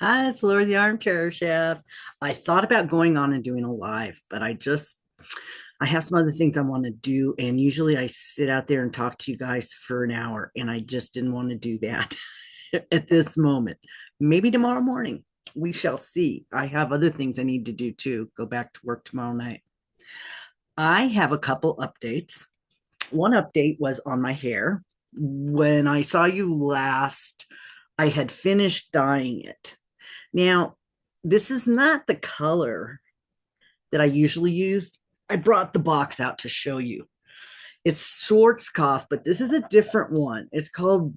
Hi, it's Laura the Armchair Chef. I thought about going on and doing a live, but I have some other things I want to do. And usually I sit out there and talk to you guys for an hour, and I just didn't want to do that at this moment. Maybe tomorrow morning. We shall see. I have other things I need to do too. Go back to work tomorrow night. I have a couple updates. One update was on my hair. When I saw you last, I had finished dyeing it. Now, this is not the color that I usually use. I brought the box out to show you. It's Schwarzkopf, but this is a different one. It's called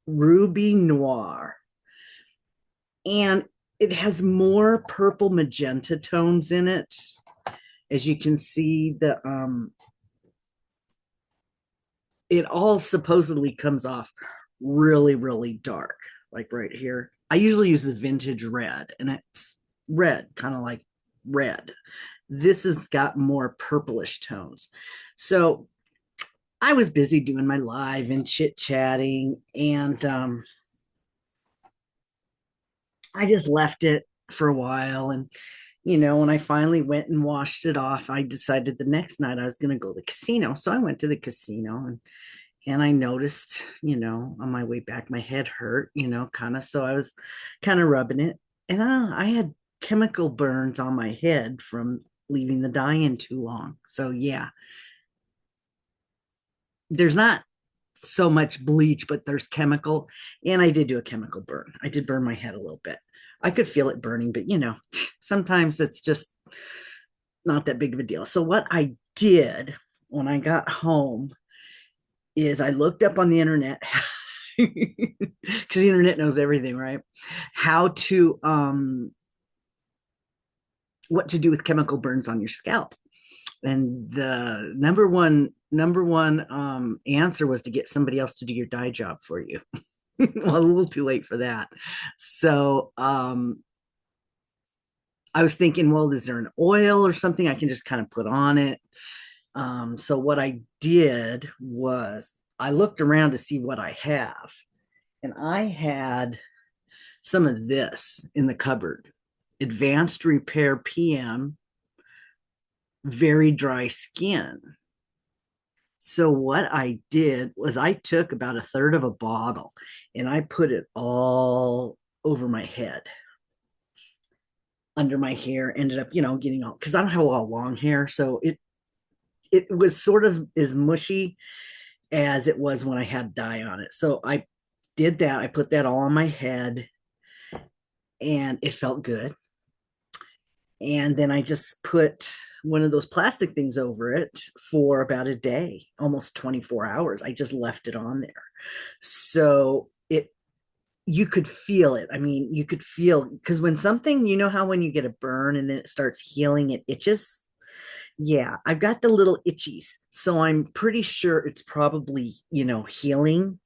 Ruby Noir. And it has more purple magenta tones in it. As you can see, it all supposedly comes off really, really dark, like right here. I usually use the vintage red, and it's red, kind of like red. This has got more purplish tones. So I was busy doing my live and chit chatting, and I just left it for a while. And when I finally went and washed it off, I decided the next night I was going to go to the casino. So I went to the casino, and I noticed, on my way back, my head hurt, kind of. So I was kind of rubbing it. And I had chemical burns on my head from leaving the dye in too long. So, yeah, there's not so much bleach, but there's chemical. And I did do a chemical burn. I did burn my head a little bit. I could feel it burning, but, sometimes it's just not that big of a deal. So, what I did when I got home is I looked up on the internet because the internet knows everything, right? How to what to do with chemical burns on your scalp. And the number one answer was to get somebody else to do your dye job for you. Well, a little too late for that. So I was thinking, well, is there an oil or something I can just kind of put on it? So what I did was I looked around to see what I have, and I had some of this in the cupboard. Advanced Repair PM, very dry skin. So what I did was I took about a third of a bottle and I put it all over my head, under my hair, ended up, getting all, because I don't have a lot of long hair. So it was sort of as mushy as it was when I had dye on it. So I did that. I put that all on my head and it felt good. And then I just put one of those plastic things over it for about a day, almost 24 hours. I just left it on there. So you could feel it. I mean, you could feel, because when something, how when you get a burn and then it starts healing, it itches. Yeah, I've got the little itchies. So I'm pretty sure it's probably, healing,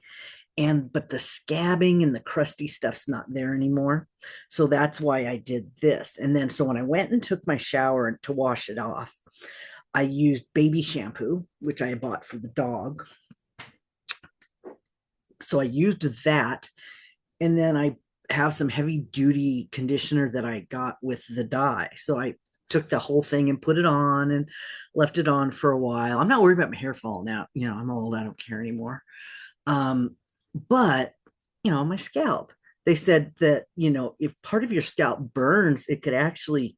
but the scabbing and the crusty stuff's not there anymore. So that's why I did this. And then so when I went and took my shower to wash it off, I used baby shampoo, which I bought for the dog. So I used that, and then I have some heavy duty conditioner that I got with the dye. So I took the whole thing and put it on and left it on for a while. I'm not worried about my hair falling out. I'm old, I don't care anymore. But my scalp, they said that if part of your scalp burns, it could actually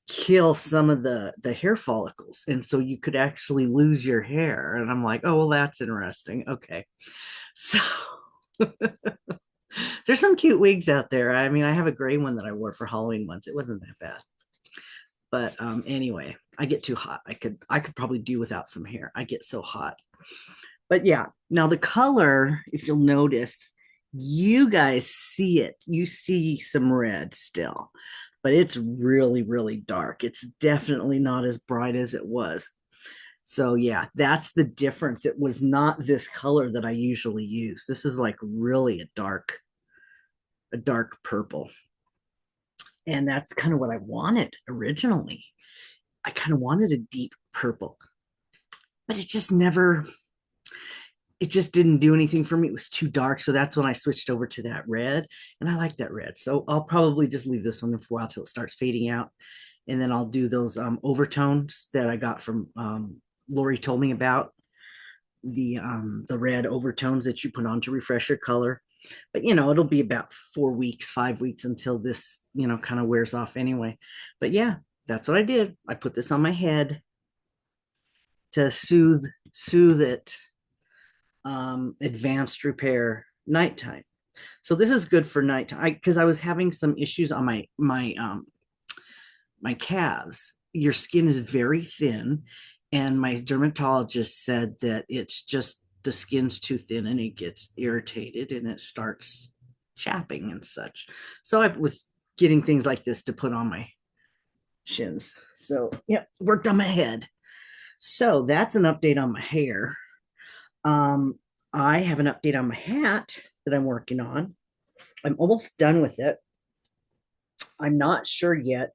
kill some of the hair follicles, and so you could actually lose your hair. And I'm like, oh well, that's interesting. Okay. So there's some cute wigs out there. I mean, I have a gray one that I wore for Halloween once. It wasn't that bad. But anyway, I get too hot. I could probably do without some hair. I get so hot. But yeah, now the color, if you'll notice, you guys see it. You see some red still, but it's really, really dark. It's definitely not as bright as it was. So yeah, that's the difference. It was not this color that I usually use. This is like really a dark purple. And that's kind of what I wanted originally. I kind of wanted a deep purple, but it just never, it just didn't do anything for me. It was too dark. So that's when I switched over to that red. And I like that red. So I'll probably just leave this one for a while till it starts fading out. And then I'll do those overtones that I got from Lori told me about, the red overtones that you put on to refresh your color. But it'll be about 4 weeks, 5 weeks until this, kind of wears off anyway. But yeah, that's what I did. I put this on my head to soothe it, advanced repair nighttime. So this is good for nighttime because I was having some issues on my calves. Your skin is very thin, and my dermatologist said that it's just the skin's too thin and it gets irritated and it starts chapping and such. So I was getting things like this to put on my shins. So yeah, worked on my head. So that's an update on my hair. Um, I have an update on my hat that I'm working on. I'm almost done with it. I'm not sure yet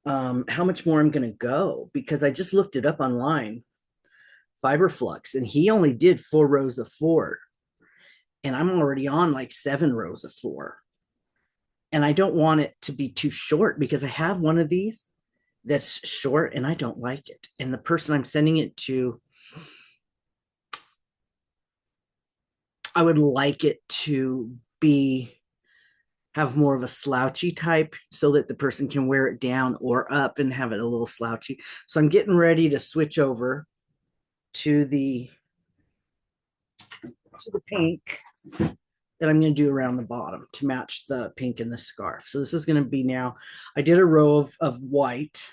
how much more I'm going to go because I just looked it up online, Fiberflux, and he only did 4 rows of 4. And I'm already on like 7 rows of 4. And I don't want it to be too short because I have one of these that's short and I don't like it. And the person I'm sending it to, I would like it to have more of a slouchy type so that the person can wear it down or up and have it a little slouchy. So I'm getting ready to switch over to the pink that I'm going to do around the bottom to match the pink in the scarf. So this is going to be now, I did a row of white.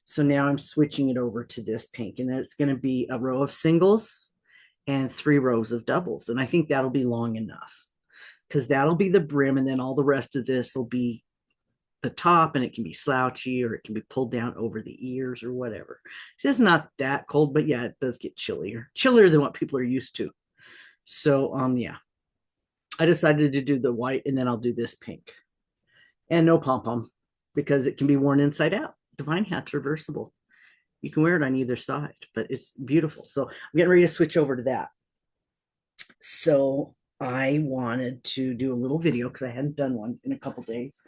So now I'm switching it over to this pink, and then it's going to be a row of singles and 3 rows of doubles. And I think that'll be long enough because that'll be the brim. And then all the rest of this will be the top, and it can be slouchy or it can be pulled down over the ears or whatever. It's not that cold, but yeah, it does get chillier than what people are used to. So yeah, I decided to do the white and then I'll do this pink and no pom-pom because it can be worn inside out. Divine hat's reversible. You can wear it on either side, but it's beautiful. So I'm getting ready to switch over to that. So I wanted to do a little video because I hadn't done one in a couple days.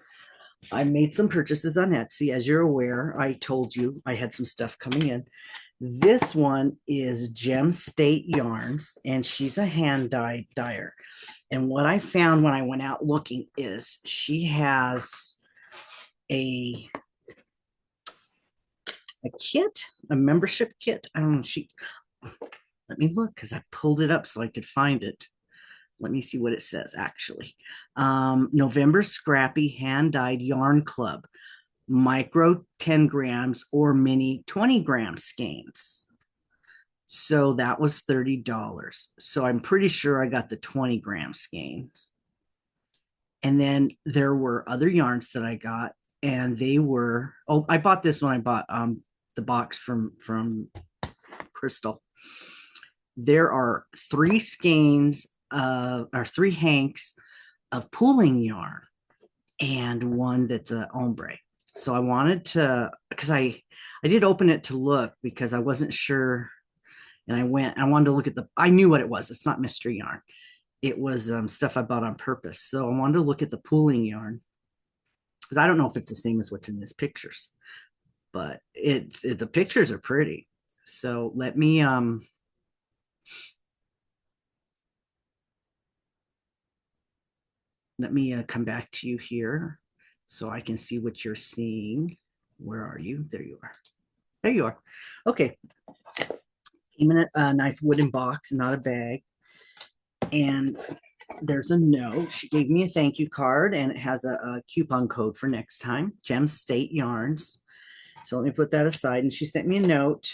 I made some purchases on Etsy. As you're aware, I told you I had some stuff coming in. This one is Gem State Yarns, and she's a hand dyed dyer. And what I found when I went out looking is she has a kit, a membership kit. I don't know. Let me look because I pulled it up so I could find it. Let me see what it says actually. November Scrappy Hand Dyed Yarn Club, micro 10 grams or mini 20-gram skeins. So that was $30. So I'm pretty sure I got the 20-gram skeins. And then there were other yarns that I got, and they were, I bought this one. I bought the box from Crystal. There are 3 skeins or 3 hanks of pooling yarn and one that's a ombre. So I wanted to, because I did open it to look because I wasn't sure. And I wanted to look at I knew what it was. It's not mystery yarn. It was stuff I bought on purpose. So I wanted to look at the pooling yarn because I don't know if it's the same as what's in these pictures, but the pictures are pretty. So let me come back to you here so I can see what you're seeing. Where are you? There you are. There you are. Okay. Came in a nice wooden box, not a bag. And there's a note. She gave me a thank you card, and it has a coupon code for next time, Gem State Yarns. So let me put that aside. And she sent me a note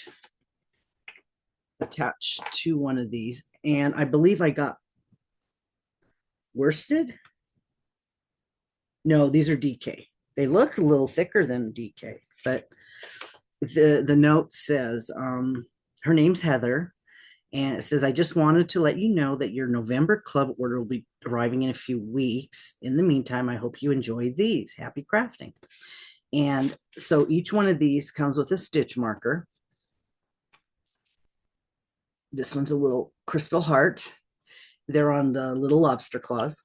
attached to one of these. And I believe I got worsted. No, these are DK. They look a little thicker than DK, but the note says, her name's Heather, and it says, I just wanted to let you know that your November club order will be arriving in a few weeks. In the meantime, I hope you enjoy these. Happy crafting. And so each one of these comes with a stitch marker. This one's a little Crystal Heart. They're on the little lobster claws.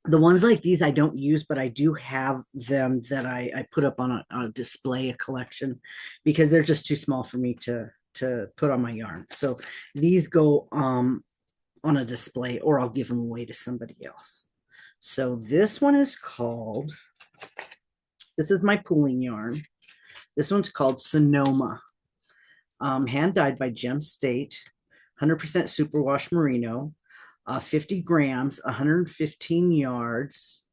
The ones like these I don't use, but I do have them that I put up on a display, a collection, because they're just too small for me to put on my yarn. So these go on a display, or I'll give them away to somebody else. So this one is called, this is my pooling yarn. This one's called Sonoma, hand dyed by Gem State, 100% superwash merino, 50 grams, 115 yards,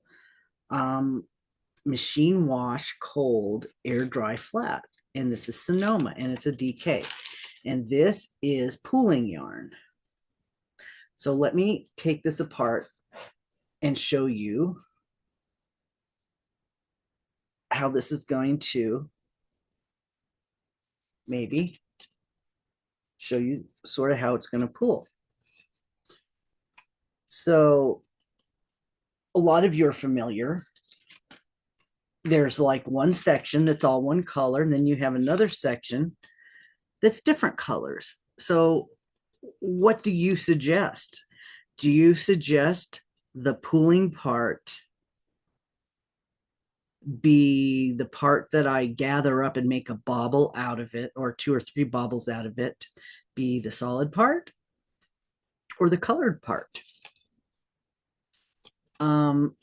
machine wash, cold, air dry, flat. And this is Sonoma, and it's a DK. And this is pooling yarn. So let me take this apart and show you how this is going to maybe show you sort of how it's going to pool. So a lot of you are familiar. There's like one section that's all one color, and then you have another section that's different colors. So what do you suggest? Do you suggest the pooling part be the part that I gather up and make a bauble out of it, or 2 or 3 baubles out of it, be the solid part or the colored part?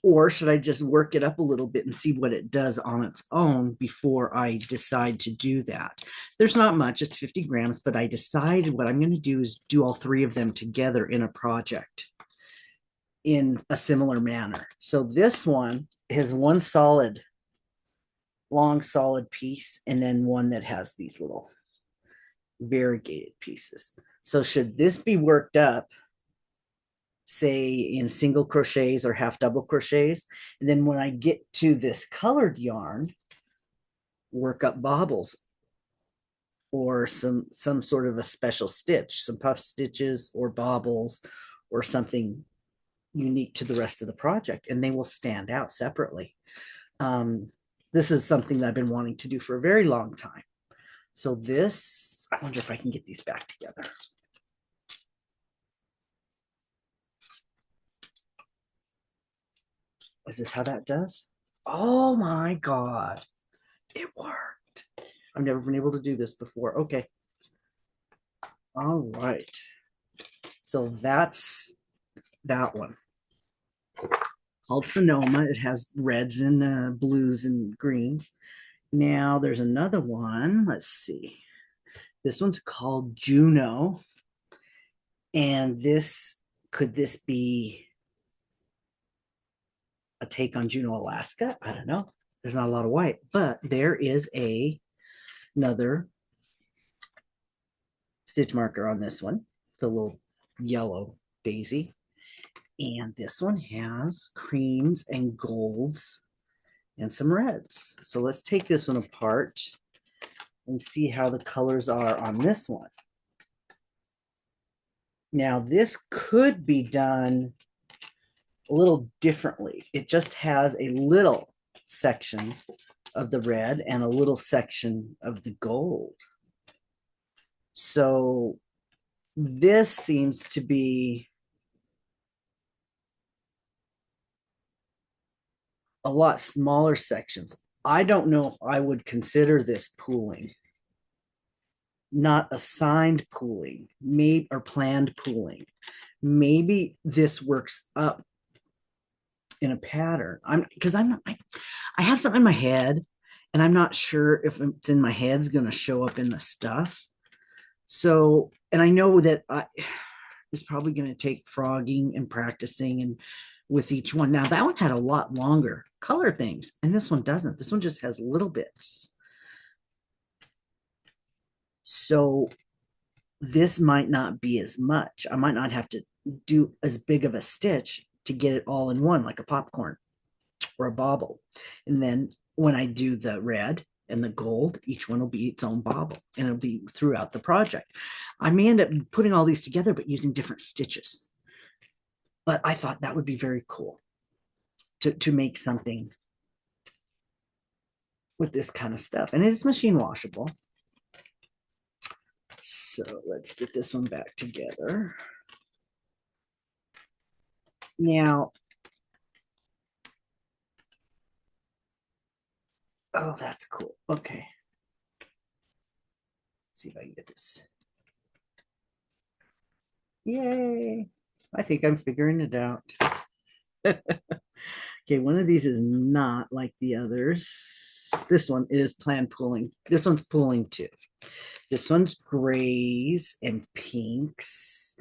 Or should I just work it up a little bit and see what it does on its own before I decide to do that? There's not much, it's 50 grams, but I decided what I'm going to do is do all 3 of them together in a project in a similar manner. So this one has one solid, long solid piece, and then one that has these little variegated pieces. So should this be worked up, say in single crochets or half double crochets, and then when I get to this colored yarn, work up baubles or some sort of a special stitch, some puff stitches or baubles or something unique to the rest of the project, and they will stand out separately. This is something that I've been wanting to do for a very long time. So this, I wonder if I can get these back together. Is this how that does? Oh my God, it worked. I've never been able to do this before. Okay. All right. So that's that one. Called Sonoma. It has reds and blues and greens. Now there's another one. Let's see. This one's called Juno. And this, could this be a take on Juno, Alaska? I don't know. There's not a lot of white, but there is another stitch marker on this one, the little yellow daisy. And this one has creams and golds and some reds. So let's take this one apart and see how the colors are on this one. Now, this could be done a little differently. It just has a little section of the red and a little section of the gold. So this seems to be a lot smaller sections. I don't know if I would consider this pooling, not assigned pooling, maybe, or planned pooling. Maybe this works up in a pattern. I have something in my head, and I'm not sure if it's in my head's going to show up in the stuff. So, and I know that it's probably going to take frogging and practicing and with each one. Now that one had a lot longer color things, and this one doesn't. This one just has little bits. So this might not be as much. I might not have to do as big of a stitch to get it all in one, like a popcorn or a bauble. And then when I do the red and the gold, each one will be its own bauble, and it'll be throughout the project. I may end up putting all these together, but using different stitches. But I thought that would be very cool to make something with this kind of stuff. And it is machine washable. So let's get this one back together. Now, oh, that's cool. Okay. Let's see if I can get this. Yay. I think I'm figuring it out. Okay, one of these is not like the others. This one is planned pooling. This one's pooling too. This one's grays and pinks.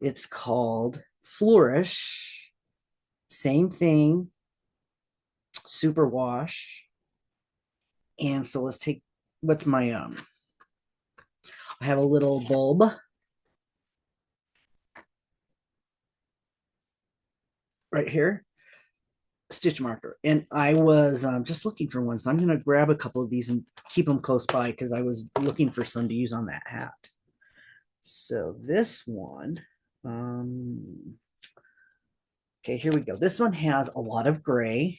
It's called Flourish. Same thing, super wash. And so let's take what's my I have a little bulb right here, stitch marker, and I was just looking for one, so I'm going to grab a couple of these and keep them close by because I was looking for some to use on that hat. So this one, okay, here we go. This one has a lot of gray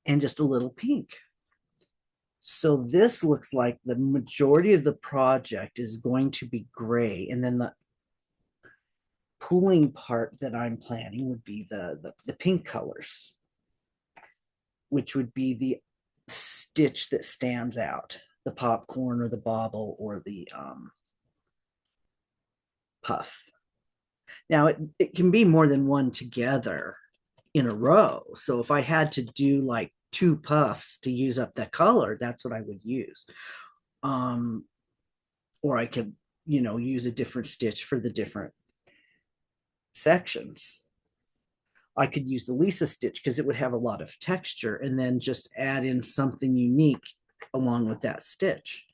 and just a little pink. So this looks like the majority of the project is going to be gray, and then the pooling part that I'm planning would be the pink colors, which would be the stitch that stands out, the popcorn or the bobble or the puff. Now it can be more than one together in a row. So if I had to do like two puffs to use up that color, that's what I would use. Or I could, use a different stitch for the different sections. I could use the Lisa stitch because it would have a lot of texture, and then just add in something unique along with that stitch.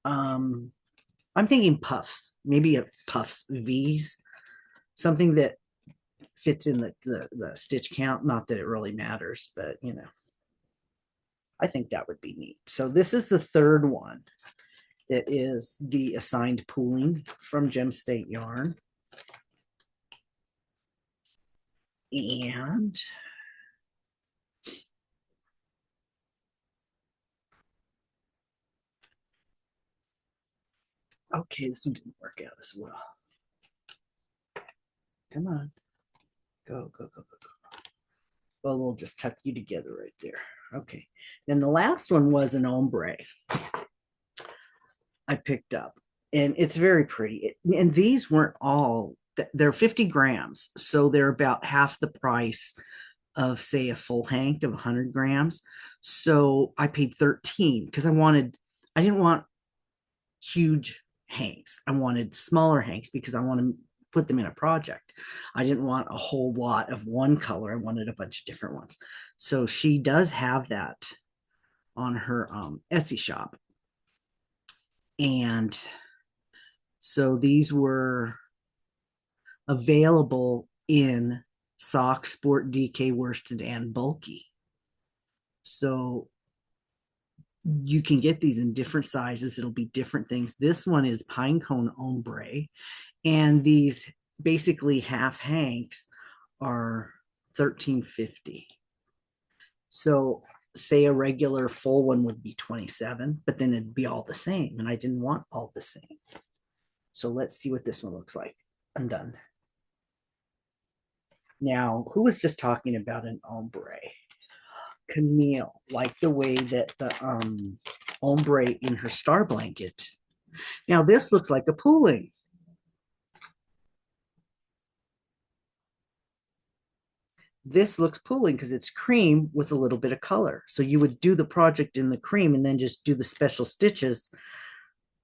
I'm thinking puffs, maybe a puffs V's, something that fits in the stitch count. Not that it really matters, but I think that would be neat. So this is the third one that is the assigned pooling from Gem State Yarn. And okay, this one didn't work out as well. Come on. Go, go, go, go, go. Well, we'll just tuck you together right there. Okay. Then the last one was an ombre I picked up, and it's very pretty. And these weren't all, they're 50 grams. So they're about half the price of, say, a full hank of 100 grams. So I paid 13 because I didn't want huge hanks. I wanted smaller hanks because I want to put them in a project. I didn't want a whole lot of one color. I wanted a bunch of different ones. So she does have that on her Etsy shop. And so these were available in sock, sport, DK, worsted, and bulky. So you can get these in different sizes. It'll be different things. This one is pine cone ombre, and these basically half hanks are $13.50. So say a regular full one would be 27, but then it'd be all the same, and I didn't want all the same. So let's see what this one looks like. I'm done. Now, who was just talking about an ombre? Camille, like the way that the ombre in her star blanket. Now this looks like a pooling. This looks pooling because it's cream with a little bit of color. So you would do the project in the cream and then just do the special stitches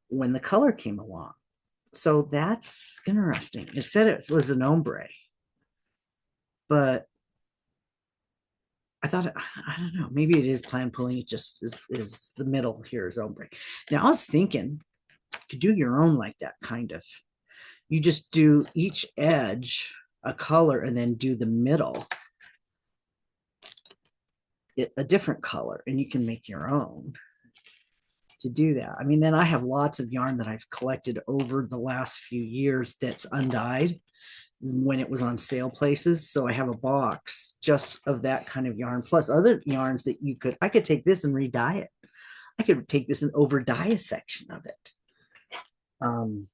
when the color came along. So that's interesting. It said it was an ombre, but I thought, I don't know, maybe it is plan pulling. It just is the middle here is ombre. Now I was thinking to do your own like that kind of. You just do each edge a color and then do the middle a different color, and you can make your own to do that. I mean, then I have lots of yarn that I've collected over the last few years that's undyed when it was on sale places. So I have a box just of that kind of yarn, plus other yarns that I could take this and re-dye it. I could take this and over dye a section of it. Um,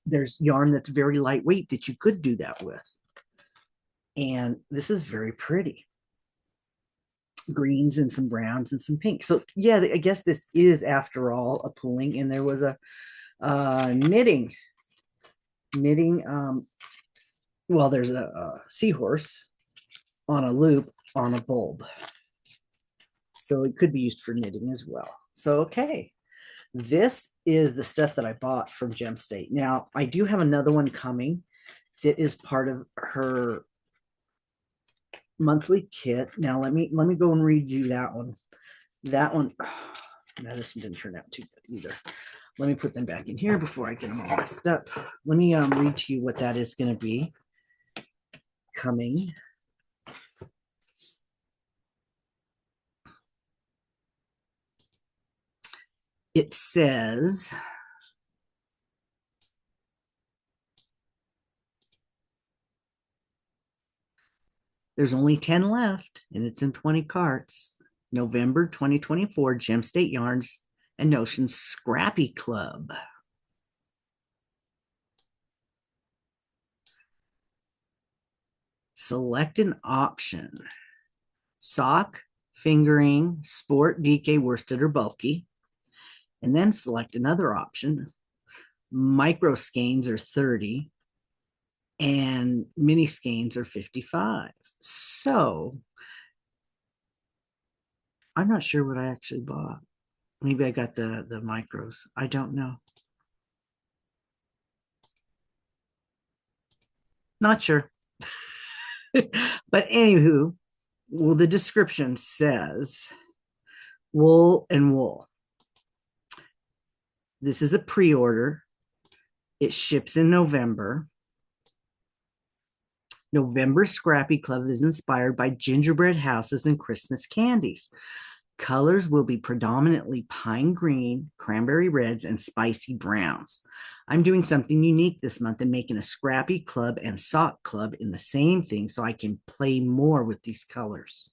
there's yarn that's very lightweight that you could do that with. And this is very pretty. Greens and some browns and some pink. So yeah, I guess this is after all a pooling. And there was a knitting. Well, there's a seahorse on a loop on a bulb. So it could be used for knitting as well. So, okay. This is the stuff that I bought from Gem State. Now, I do have another one coming that is part of her monthly kit. Now, let me go and read you that one. That one, no, this one didn't turn out too good either. Let me put them back in here before I get them all messed up. Let me read to you what that is going to be coming. It says, there's only 10 left, and it's in 20 carts. November 2024, Gem State Yarns and Notions Scrappy Club. Select an option. Sock, fingering, sport, DK, worsted, or bulky. And then select another option. Micro skeins are 30 and mini skeins are 55. So I'm not sure what I actually bought. Maybe I got the micros. I don't know. Not sure. But anywho, well, the description says wool and wool. This is a pre-order. It ships in November. November Scrappy Club is inspired by gingerbread houses and Christmas candies. Colors will be predominantly pine green, cranberry reds, and spicy browns. I'm doing something unique this month and making a Scrappy Club and Sock Club in the same thing so I can play more with these colors.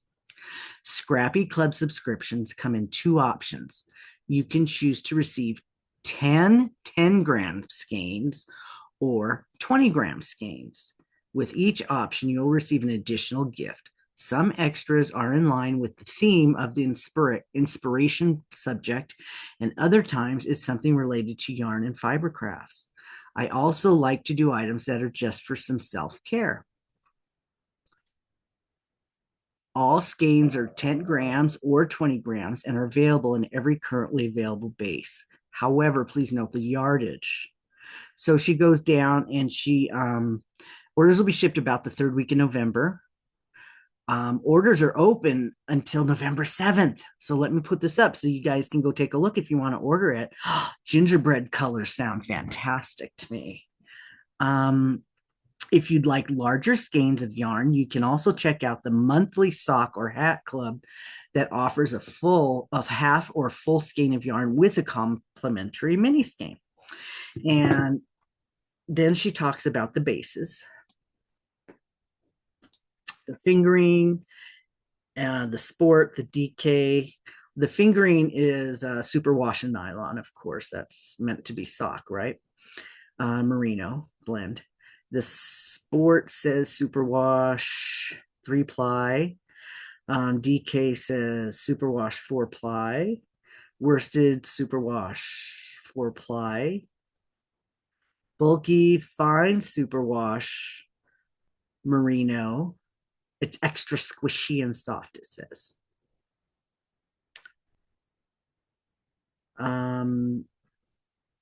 Scrappy Club subscriptions come in two options. You can choose to receive 10 10-gram skeins or 20-gram skeins. With each option, you'll receive an additional gift. Some extras are in line with the theme of the inspiration subject, and other times it's something related to yarn and fiber crafts. I also like to do items that are just for some self-care. All skeins are 10 grams or 20 grams and are available in every currently available base. However, please note the yardage. So she goes down and she orders will be shipped about the third week in November. Orders are open until November 7th. So let me put this up so you guys can go take a look if you want to order it. Gingerbread colors sound fantastic to me. If you'd like larger skeins of yarn, you can also check out the monthly sock or hat club that offers a full of half or full skein of yarn with a complimentary mini skein. And then she talks about the bases, the fingering, the sport, the DK. The fingering is superwash and nylon, of course. That's meant to be sock, right? Merino blend. The sport says superwash 3-ply. DK says superwash 4-ply. Worsted superwash 4-ply. Bulky fine superwash merino. It's extra squishy and soft, it says.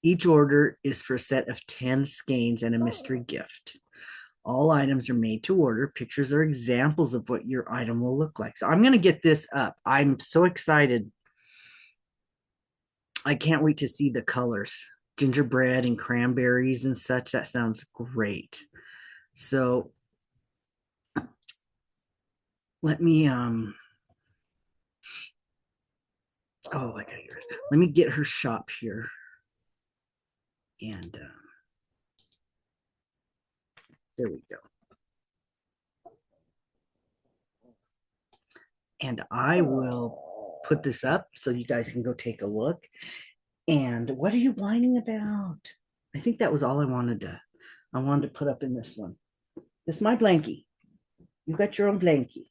Each order is for a set of 10 skeins and a mystery gift. All items are made to order. Pictures are examples of what your item will look like. So I'm going to get this up. I'm so excited. I can't wait to see the colors. Gingerbread and cranberries and such. That sounds great. So let me I gotta get this. Let me get her shop here. And there we go. And I will put this up so you guys can go take a look. And what are you whining about? I think that was all I wanted to put up in this one. This is my blankie. You got your own blankie.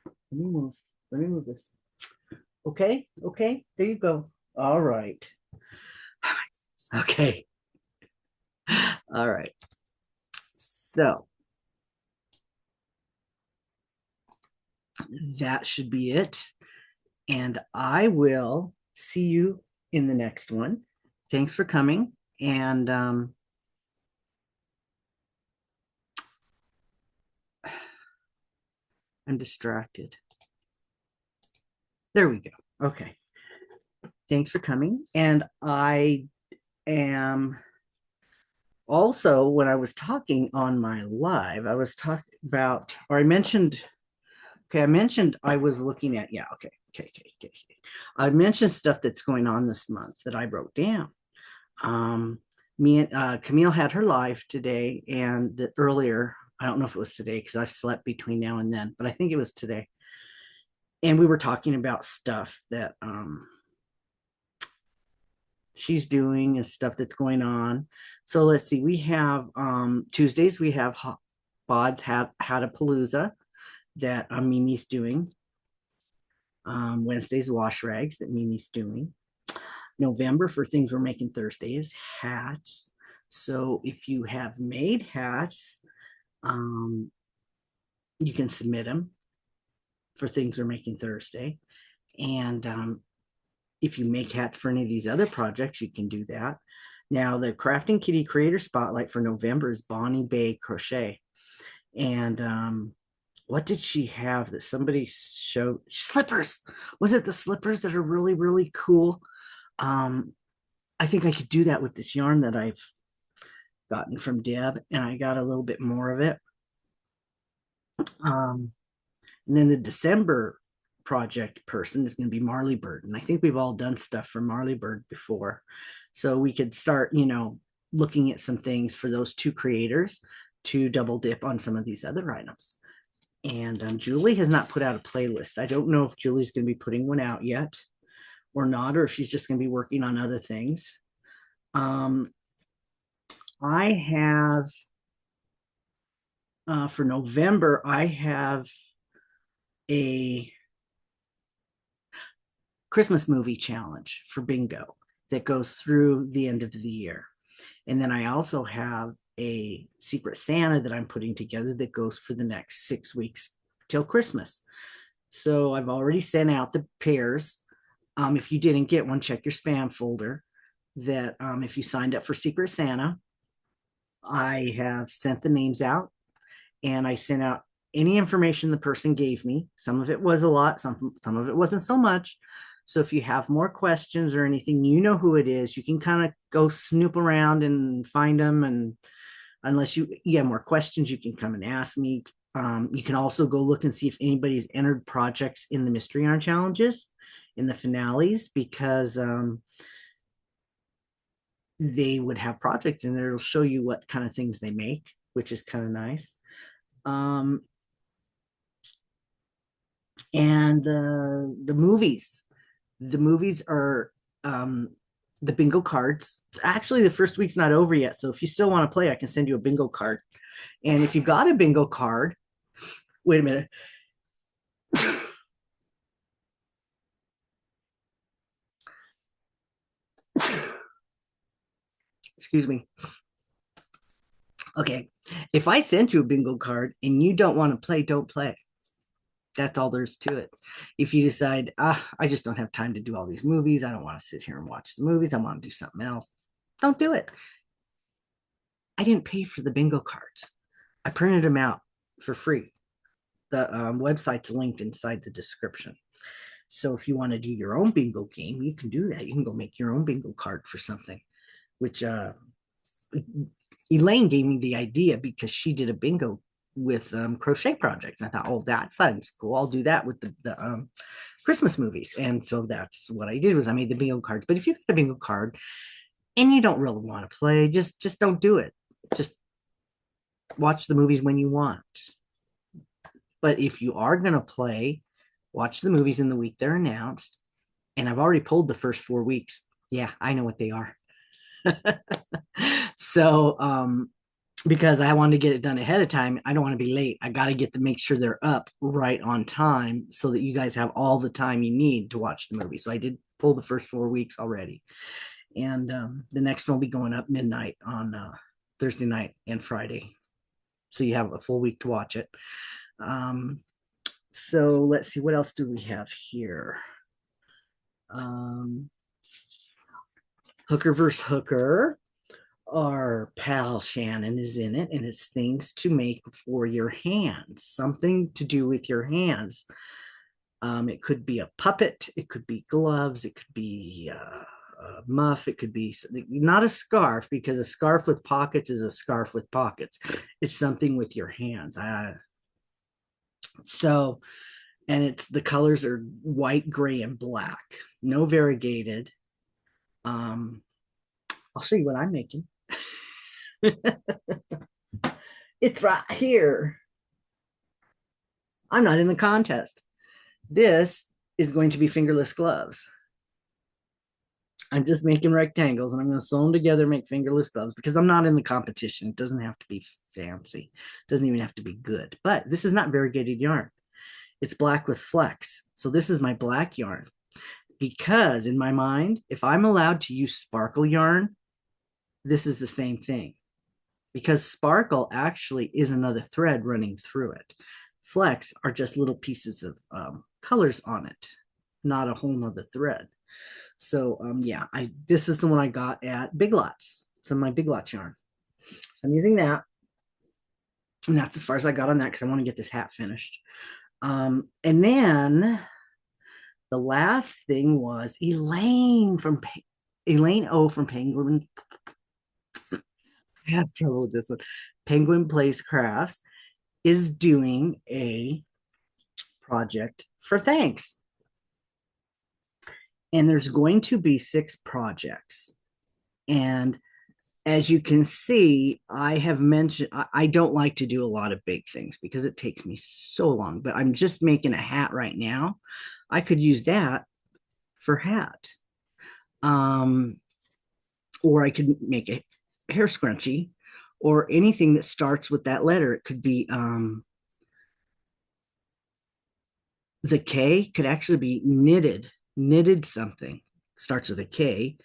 Let me move. Let me move this. Okay. Okay. There you go. All right. Okay. All right. So that should be it. And I will see you in the next one. Thanks for coming. And I'm distracted. There we go. Okay. Thanks for coming. And I am also, when I was talking on my live, I was talking about, or I mentioned, okay, I mentioned I was looking at, yeah, okay. I mentioned stuff that's going on this month that I wrote down. Me and Camille had her live today, and earlier, I don't know if it was today because I've slept between now and then, but I think it was today. And we were talking about stuff that she's doing and stuff that's going on. So let's see. We have Tuesdays. We have Bod's had a palooza that Mimi's doing. Wednesdays wash rags that Mimi's doing. November for things we're making Thursday is hats. So if you have made hats, you can submit them for things we're making Thursday. And if you make hats for any of these other projects, you can do that. Now, the Crafting Kitty Creator Spotlight for November is Bonnie Bay Crochet. And what did she have that somebody showed? Slippers. Was it the slippers that are really, really cool? I think I could do that with this yarn that I've gotten from Deb, and I got a little bit more of it. And then the December project person is going to be Marley Bird. And I think we've all done stuff for Marley Bird before. So we could start, looking at some things for those two creators to double dip on some of these other items. And Julie has not put out a playlist. I don't know if Julie's going to be putting one out yet or not, or if she's just going to be working on other things. I have, for November, I have a Christmas movie challenge for bingo that goes through the end of the year. And then I also have a Secret Santa that I'm putting together that goes for the next 6 weeks till Christmas. So I've already sent out the pairs. If you didn't get one, check your spam folder. That if you signed up for Secret Santa, I have sent the names out, and I sent out any information the person gave me. Some of it was a lot, some of it wasn't so much. So if you have more questions or anything, you know who it is. You can kind of go snoop around and find them. And unless you have more questions, you can come and ask me. You can also go look and see if anybody's entered projects in the mystery yarn challenges, in the finales, because they would have projects in there. It'll show you what kind of things they make, which is kind of nice. And the movies. The movies are the bingo cards. Actually, the first week's not over yet. So if you still want to play, I can send you a bingo card. And if you got a bingo card, wait a minute. Excuse me. Okay. If I sent you a bingo card and you don't want to play, don't play. That's all there's to it. If you decide, I just don't have time to do all these movies, I don't want to sit here and watch the movies, I want to do something else, don't do it. I didn't pay for the bingo cards. I printed them out for free. The website's linked inside the description. So if you want to do your own bingo game, you can do that. You can go make your own bingo card for something, which Elaine gave me the idea because she did a bingo with crochet projects. I thought, oh, that sounds cool. I'll do that with the Christmas movies. And so that's what I did, was I made the bingo cards. But if you've got a bingo card and you don't really want to play, just don't do it. Just watch the movies when you want. But if you are going to play, watch the movies in the week they're announced. And I've already pulled the first 4 weeks. Yeah, I know what they are. So, because I wanted to get it done ahead of time, I don't want to be late. I got to get to make sure they're up right on time so that you guys have all the time you need to watch the movie. So I did pull the first 4 weeks already, and the next one will be going up midnight on Thursday night and Friday. So you have a full week to watch it. Um, so let's see, what else do we have here? Um, Hooker versus Hooker. Our pal Shannon is in it, and it's things to make for your hands, something to do with your hands. It could be a puppet, it could be gloves, it could be a muff, it could be not a scarf, because a scarf with pockets is a scarf with pockets. It's something with your hands. So, and it's the colors are white, gray, and black, no variegated. Um, I'll show you what I'm making. It's right here. I'm not in the contest. This is going to be fingerless gloves. I'm just making rectangles and I'm going to sew them together, make fingerless gloves because I'm not in the competition. It doesn't have to be fancy. It doesn't even have to be good. But this is not variegated yarn. It's black with flecks. So this is my black yarn because in my mind, if I'm allowed to use sparkle yarn, this is the same thing because sparkle actually is another thread running through it. Flecks are just little pieces of colors on it, not a whole nother thread. So yeah, this is the one I got at Big Lots. It's my Big Lots yarn. I'm using that. And that's as far as I got on that because I want to get this hat finished. And then the last thing was Elaine O from Penguin. I have trouble with this one. Penguin Place Crafts is doing a project for thanks. And there's going to be 6 projects. And as you can see, I have mentioned I don't like to do a lot of big things because it takes me so long, but I'm just making a hat right now. I could use that for hat. Or I could make a hair scrunchie or anything that starts with that letter. It could be the K could actually be knitted something. Starts with a K.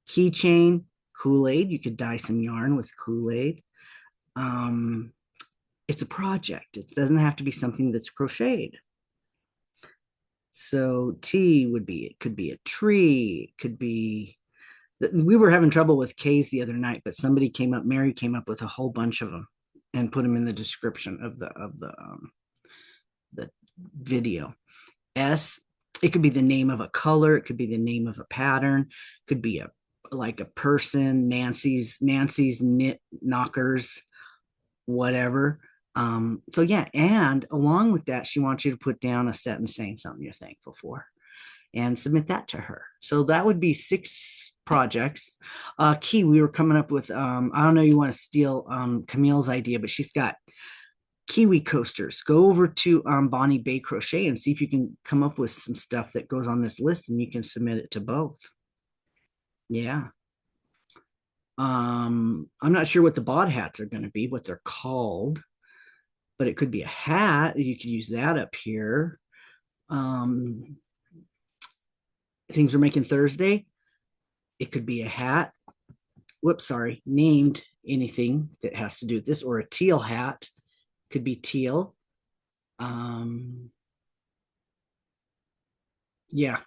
Keychain, Kool-Aid. You could dye some yarn with Kool-Aid. It's a project. It doesn't have to be something that's crocheted. So T would be, it could be a tree. It could be, we were having trouble with K's the other night, but somebody came up, Mary came up with a whole bunch of them and put them in the description of the video. S, it could be the name of a color, it could be the name of a pattern, it could be like a person, Nancy's knit knockers, whatever. So yeah, and along with that, she wants you to put down a sentence saying something you're thankful for and submit that to her. So that would be 6 projects. Key, we were coming up with I don't know, you want to steal Camille's idea, but she's got kiwi coasters. Go over to Bonnie Bay Crochet and see if you can come up with some stuff that goes on this list and you can submit it to both. Yeah. I'm not sure what the bod hats are going to be, what they're called, but it could be a hat. You could use that up here. Things we're making Thursday. It could be a hat. Whoops, sorry. Named anything that has to do with this, or a teal hat. Could be teal. Yeah.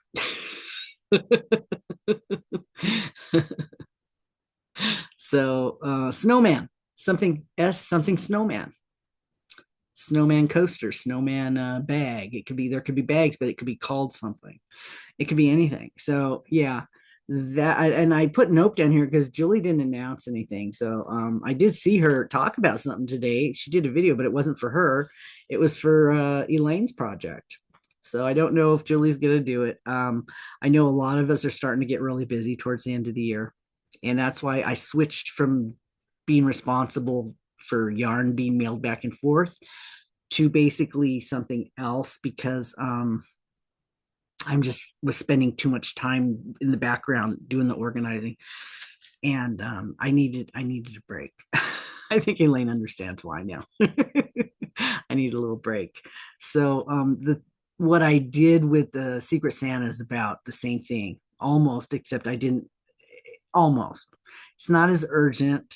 So snowman, something snowman. Snowman coaster, snowman bag. It could be, there could be bags, but it could be called something. It could be anything. So yeah, and I put note down here because Julie didn't announce anything. So I did see her talk about something today. She did a video, but it wasn't for her. It was for Elaine's project. So I don't know if Julie's gonna do it. I know a lot of us are starting to get really busy towards the end of the year, and that's why I switched from being responsible for yarn being mailed back and forth to basically something else because I'm just was spending too much time in the background doing the organizing, and I needed a break. I think Elaine understands why now. I need a little break. So the what I did with the Secret Santa is about the same thing, almost, except I didn't almost. It's not as urgent.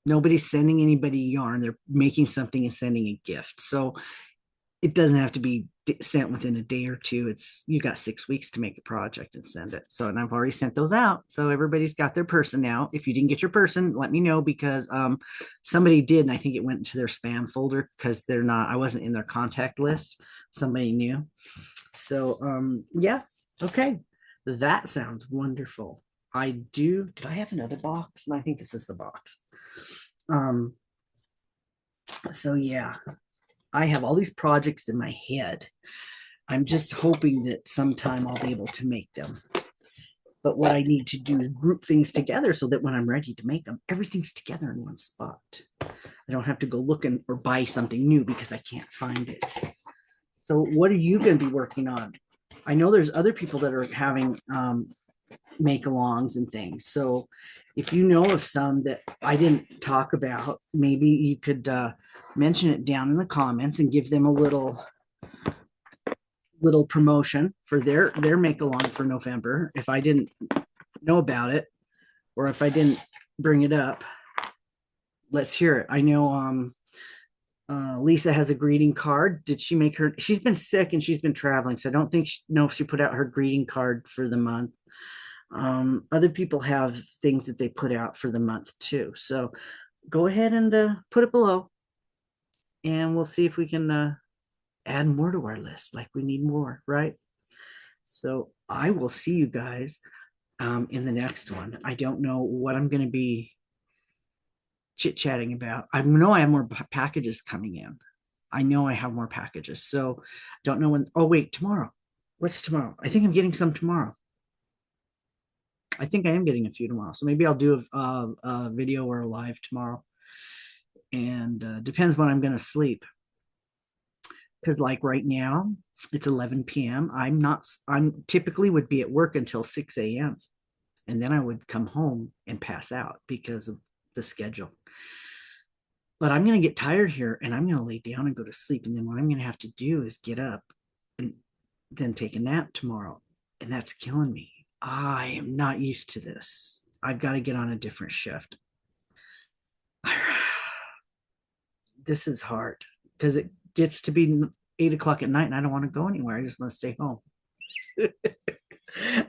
Nobody's sending anybody yarn. They're making something and sending a gift. So it doesn't have to be sent within a day or two. It's you got 6 weeks to make a project and send it. So, and I've already sent those out. So everybody's got their person now. If you didn't get your person, let me know, because somebody did, and I think it went into their spam folder because they're not. I wasn't in their contact list. Somebody new. So yeah, okay, that sounds wonderful. I do. Did I have another box? No, I think this is the box. Um. So yeah, I have all these projects in my head. I'm just hoping that sometime I'll be able to make them. But what I need to do is group things together so that when I'm ready to make them, everything's together in one spot. I don't have to go looking or buy something new because I can't find it. So, what are you going to be working on? I know there's other people that are having make alongs and things. So, if you know of some that I didn't talk about, maybe you could mention it down in the comments and give them a little promotion for their make along for November. If I didn't know about it, or if I didn't bring it up, let's hear it. I know Lisa has a greeting card. Did she make her? She's been sick and she's been traveling, so I don't think know if she put out her greeting card for the month. Other people have things that they put out for the month too. So go ahead and put it below, and we'll see if we can add more to our list. Like we need more, right? So I will see you guys in the next one. I don't know what I'm going to be chit chatting about. I know I have more packages coming in. I know I have more packages. So don't know when. Oh, wait, tomorrow. What's tomorrow? I think I'm getting some tomorrow. I think I am getting a few tomorrow. So maybe I'll do a video or a live tomorrow. And depends when I'm going to sleep. Because like right now, it's 11 p.m. I'm typically would be at work until 6 a.m. And then I would come home and pass out because of the schedule. But I'm going to get tired here and I'm going to lay down and go to sleep. And then what I'm going to have to do is get up and then take a nap tomorrow. And that's killing me. I am not used to this. I've got to get on a different shift. This is hard because it gets to be 8 o'clock at night and I don't want to go anywhere. I just want to stay home.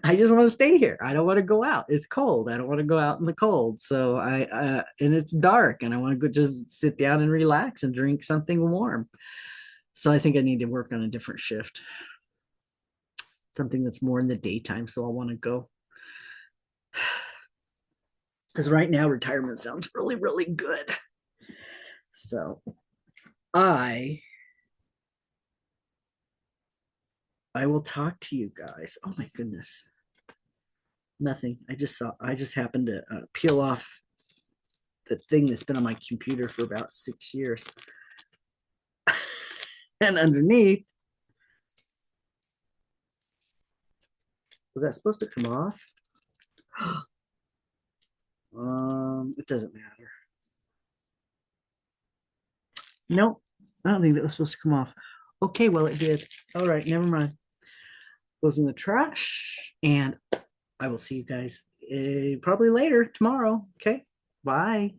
I just want to stay here. I don't want to go out. It's cold. I don't want to go out in the cold. So and it's dark and I want to go just sit down and relax and drink something warm. So I think I need to work on a different shift, something that's more in the daytime. So I want to go. Because right now retirement sounds really, really good. So I I will talk to you guys. Oh my goodness. Nothing. I just happened to peel off the thing that's been on my computer for about 6 years. And underneath, was that supposed to come off? It doesn't matter. Nope. I don't think that was supposed to come off. Okay, well, it did. All right, never mind. Goes in the trash. And I will see you guys probably later tomorrow. Okay. Bye.